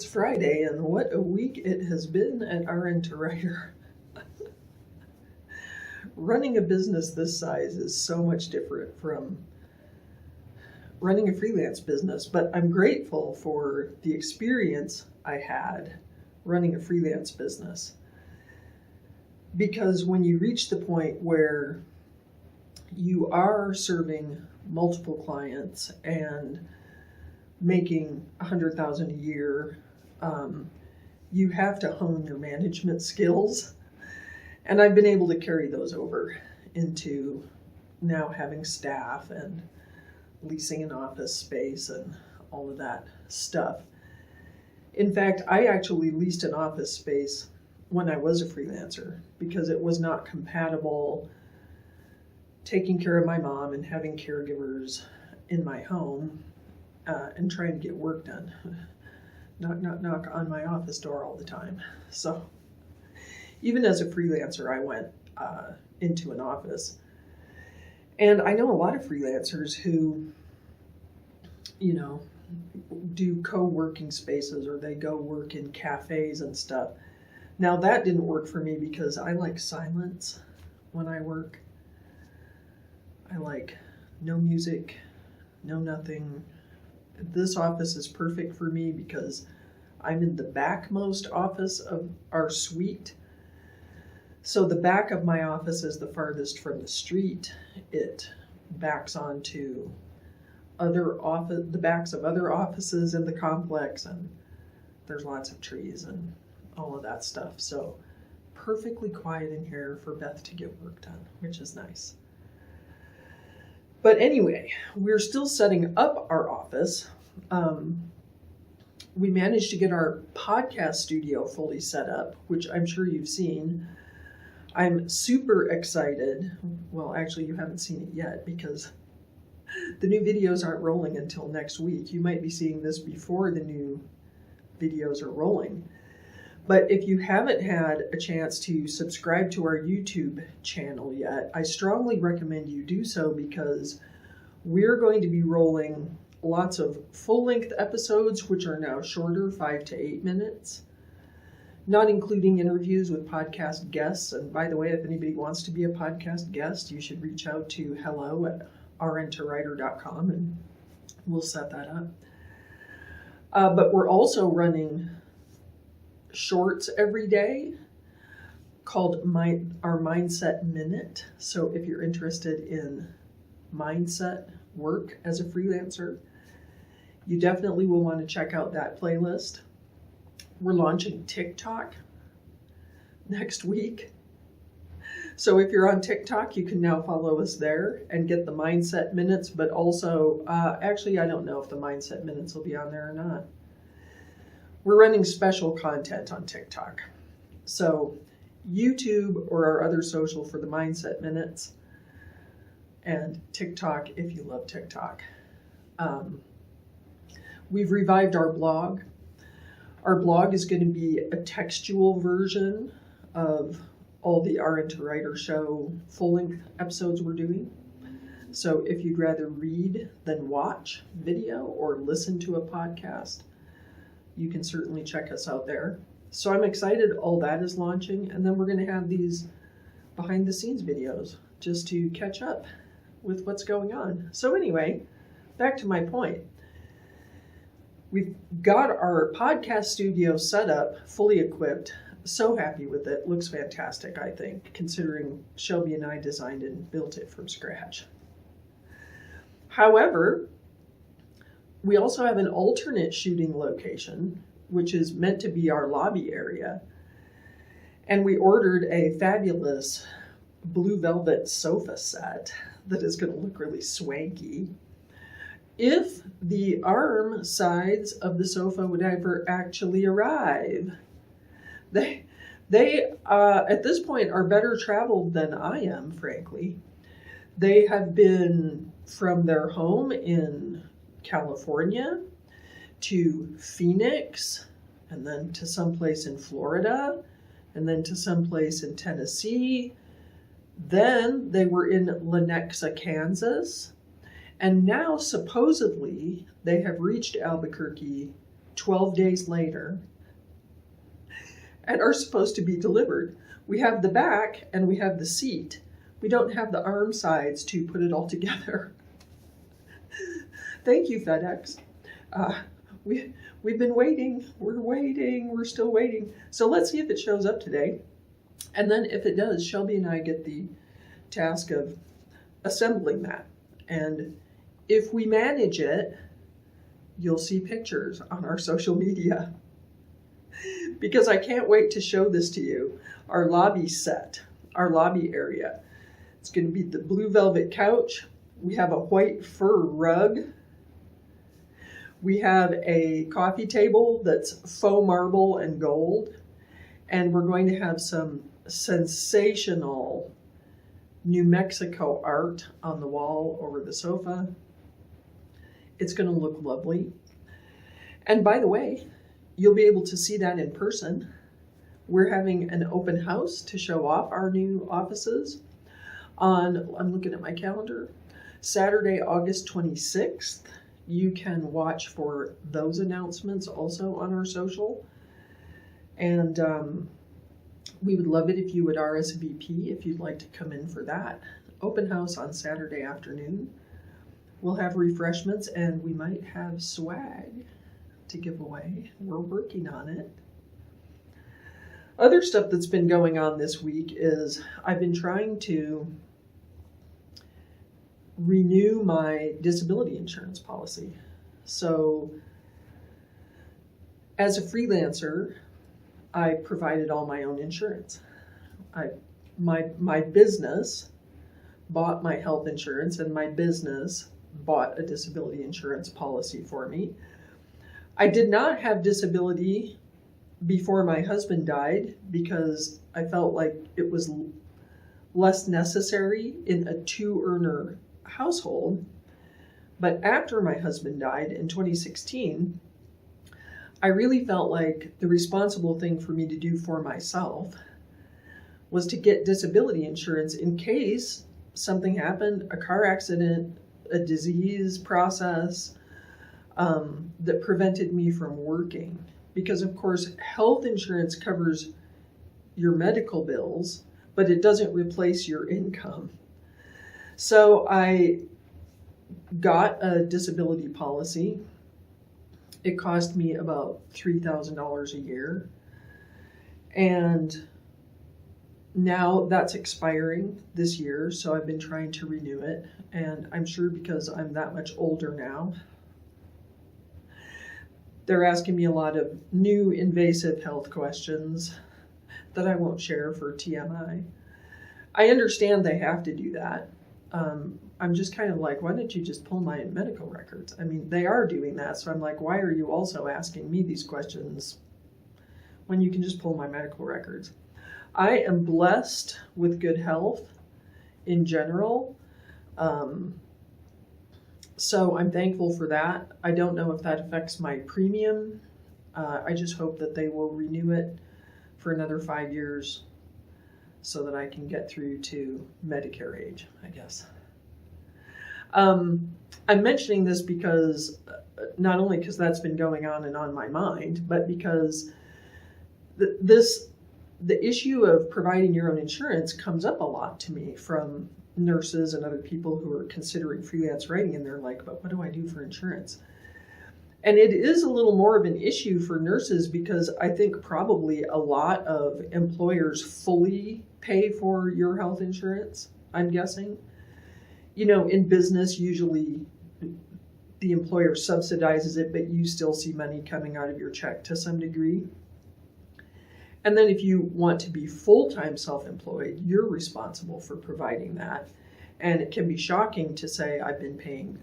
It's Friday, and what a week it has been at RN2writer. Running a business this size is so much different from running a freelance business, but I'm grateful for the experience I had running a freelance business. Because when you reach the point where you are serving multiple clients and making $100,000 a year, you have to hone your management skills. And I've been able to carry those over into now having staff and leasing an office space and all of that stuff. In fact, I actually leased an office space when I was a freelancer because it was not compatible taking care of my mom and having caregivers in my home and trying to get work done. Knock, knock, knock on my office door all the time. So even as a freelancer, I went into an office. And I know a lot of freelancers who, do co-working spaces, or they go work in cafes and stuff. Now that didn't work for me because I like silence when I work. I like no music, no nothing. This office is perfect for me because I'm in the backmost office of our suite. So the back of my office is the farthest from the street. It backs onto the backs of other offices in the complex, and there's lots of trees and all of that stuff. So perfectly quiet in here for Beth to get work done, which is nice. But anyway, we're still setting up our office. We managed to get our podcast studio fully set up, which I'm sure you've seen. I'm super excited. Well, actually, you haven't seen it yet because the new videos aren't rolling until next week. You might be seeing this before the new videos are rolling. But if you haven't had a chance to subscribe to our YouTube channel yet, I strongly recommend you do so because we're going to be rolling lots of full-length episodes, which are now shorter, 5 to 8 minutes, not including interviews with podcast guests. And by the way, if anybody wants to be a podcast guest, you should reach out to hello@RN2writer.com and we'll set that up. But we're also running shorts every day called our Mindset Minute. So if you're interested in mindset work as a freelancer, you definitely will want to check out that playlist. We're launching TikTok next week. So if you're on TikTok, you can now follow us there and get the Mindset Minutes, but also, actually, I don't know if the Mindset Minutes will be on there or not. We're running special content on TikTok. So YouTube or our other social for the Mindset Minutes, and TikTok if you love TikTok. We've revived our blog. Our blog is going to be a textual version of all the RN2writer Show full-length episodes we're doing. So if you'd rather read than watch video or listen to a podcast, you can certainly check us out there. So I'm excited all that is launching, and then we're going to have these behind-the-scenes videos just to catch up with what's going on. So anyway, back to my point. We've got our podcast studio set up, fully equipped. So happy with it. Looks fantastic, I think, considering Shelby and I designed and built it from scratch. However, we also have an alternate shooting location, which is meant to be our lobby area. And we ordered a fabulous blue velvet sofa set that is going to look really swanky. If the arm sides of the sofa would ever actually arrive. They at this point are better traveled than I am, frankly. They have been from their home in California to Phoenix, and then to someplace in Florida, and then to someplace in Tennessee. Then they were in Lenexa, Kansas. And now, supposedly, they have reached Albuquerque, 12 days later and are supposed to be delivered. We have the back and we have the seat. We don't have the arm sides to put it all together. Thank you, FedEx. We've been waiting. We're still waiting. So let's see if it shows up today. And then if it does, Shelby and I get the task of assembling that. And if we manage it, you'll see pictures on our social media. Because I can't wait to show this to you. Our lobby set, our lobby area. It's going to be the blue velvet couch. We have a white fur rug. We have a coffee table that's faux marble and gold. And we're going to have some sensational New Mexico art on the wall over the sofa. It's going to look lovely. And by the way, you'll be able to see that in person. We're having an open house to show off our new offices on, I'm looking at my calendar, Saturday, August 26th. You can watch for those announcements also on our social. And we would love it if you would RSVP if you'd like to come in for that. Open house on Saturday afternoon. We'll have refreshments and we might have swag to give away. We're working on it. Other stuff that's been going on this week is I've been trying to renew my disability insurance policy. So as a freelancer, I provided all my own insurance. My business bought my health insurance and my business bought a disability insurance policy for me. I did not have disability before my husband died because I felt like it was less necessary in a two-earner household. But after my husband died in 2016, I really felt like the responsible thing for me to do for myself was to get disability insurance in case something happened, a car accident, a disease process that prevented me from working. Because of course, health insurance covers your medical bills, but it doesn't replace your income. So I got a disability policy. It cost me about $3,000 a year. And now that's expiring this year, so I've been trying to renew it. And I'm sure because I'm that much older now, they're asking me a lot of new invasive health questions that I won't share for TMI. I understand they have to do that. I'm just kind of like, why don't you just pull my medical records? I mean, they are doing that, so I'm like, why are you also asking me these questions when you can just pull my medical records? I am blessed with good health in general. So I'm thankful for that. I don't know if that affects my premium. I just hope that they will renew it for another 5 years so that I can get through to Medicare age, I guess. I'm mentioning this because, not only because that's been going on and on my mind, but because the issue of providing your own insurance comes up a lot to me from nurses and other people who are considering freelance writing, and they're like, but what do I do for insurance? And it is a little more of an issue for nurses because I think probably a lot of employers fully pay for your health insurance, I'm guessing. You know, in business, usually the employer subsidizes it, but you still see money coming out of your check to some degree. And then if you want to be full-time self-employed, you're responsible for providing that. And it can be shocking to say, I've been paying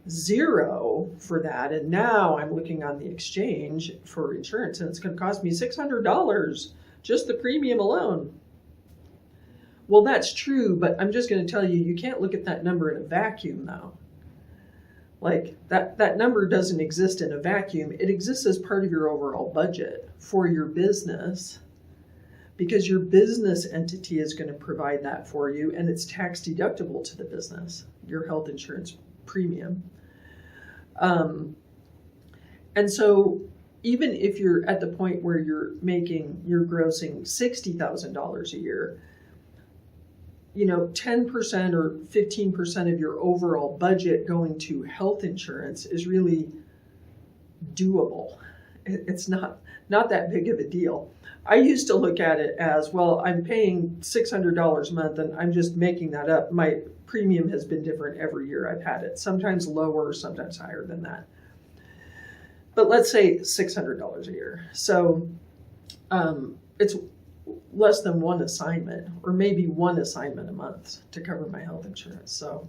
$0 for that, and now I'm looking on the exchange for insurance, and it's going to cost me $600, just the premium alone. Well, that's true, but I'm just going to tell you, you can't look at that number in a vacuum, though. Like, that number doesn't exist in a vacuum. It exists as part of your overall budget for your business, because your business entity is going to provide that for you, and it's tax deductible to the business, your health insurance premium. And so even if you're at the point where you're grossing $60,000 a year, 10% or 15% of your overall budget going to health insurance is really doable. It's not that big of a deal. I used to look at it as, well, I'm paying $600 a month and I'm just making that up. My premium has been different every year I've had it, sometimes lower, sometimes higher than that. But let's say $600 a year. So it's less than one assignment, or maybe one assignment a month to cover my health insurance. So,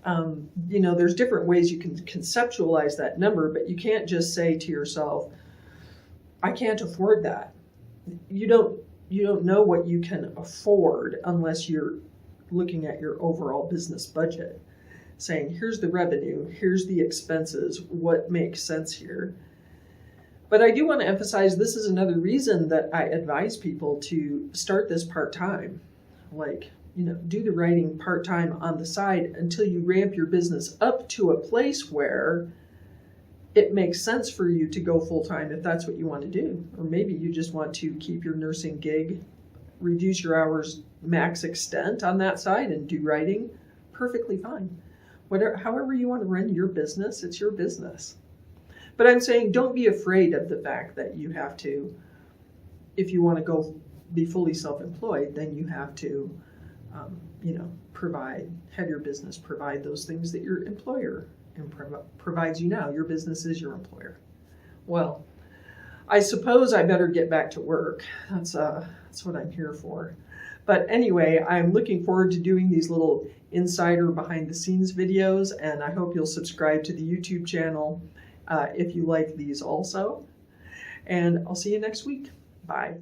there's different ways you can conceptualize that number, but you can't just say to yourself, I can't afford that. You don't know what you can afford unless you're looking at your overall business budget, saying, here's the revenue, here's the expenses, what makes sense here. But I do want to emphasize, this is another reason that I advise people to start this part-time. Do the writing part-time on the side until you ramp your business up to a place where it makes sense for you to go full-time if that's what you want to do. Or maybe you just want to keep your nursing gig, reduce your hours max extent on that side and do writing. Perfectly fine. However you want to run your business, it's your business. But I'm saying don't be afraid of the fact that you have to, if you want to go be fully self-employed, then you have to, have your business provide those things that your employer provides you now. Your business is your employer. Well, I suppose I better get back to work. That's what I'm here for. But anyway, I'm looking forward to doing these little insider behind the scenes videos, and I hope you'll subscribe to the YouTube channel if you like these also. And I'll see you next week. Bye.